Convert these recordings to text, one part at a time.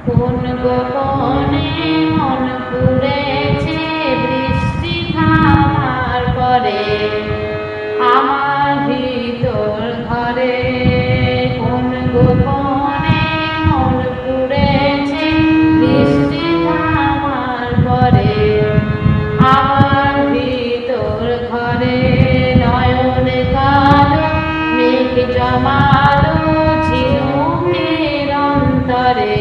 কোন গোপনে মন পুড়েছে বৃষ্টি থামার পরে আমার ভিতর ঘরে। কোন গোপনে মন পুড়েছে বৃষ্টি থামার পরে আমার ভিতর ঘরে। নয়ন কালো মেঘ জমালো ঝিনুকের অন্তরে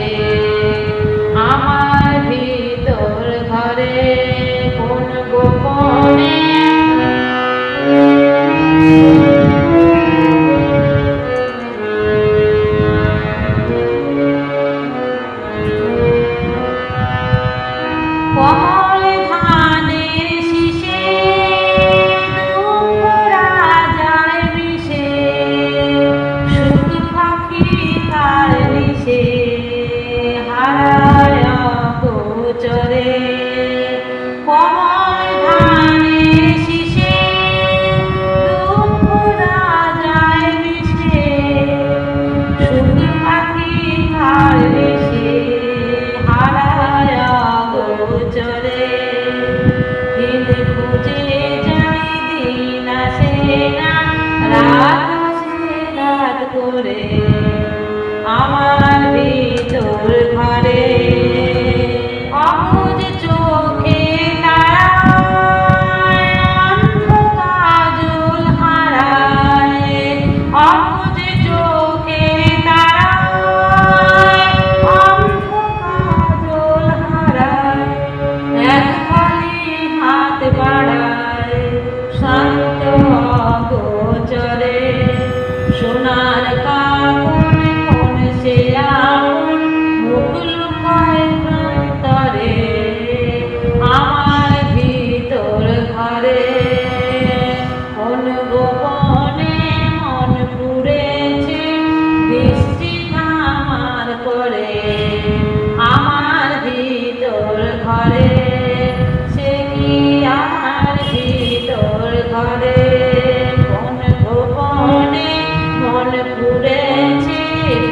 আমার ভিতর ঘরে। কোন গোপনে কমল ধানের শীষে দুঃখ রাজায় বিষে সুখ পাখি তার নিশে হারায় গোচরে। কমল ধানের শীষে দুঃখ রাজায় বিষে সুখ পাখি তার নিশে হারায় গোচরে। দিন খুঁজে যাই দিন আসে না রাত আসে রাত করে আমার ভিতর ঘরে। অবুঝ চোখে তারায় অন্ধ কাজল হারায়। অবুঝ চোখে তারায় অন্ধ কাজল হারায়। এক খালি হাত বাড়ায় শান্ত অগোচরে। সোনার কাপন কোন সে আপন মুখ লুকায় প্রান্তরে আমার ভিতর ঘরে। কোন গোপনে মন পুড়েছে বৃষ্টি থামার পরে আমার ভিতর ঘরে। সে কি আমার ভিতর ঘরে। কোন গোপনে মন পুড়েছে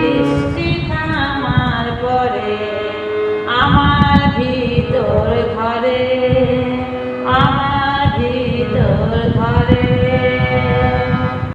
বৃষ্টি থামার পরে আমার ভিতর ঘরে।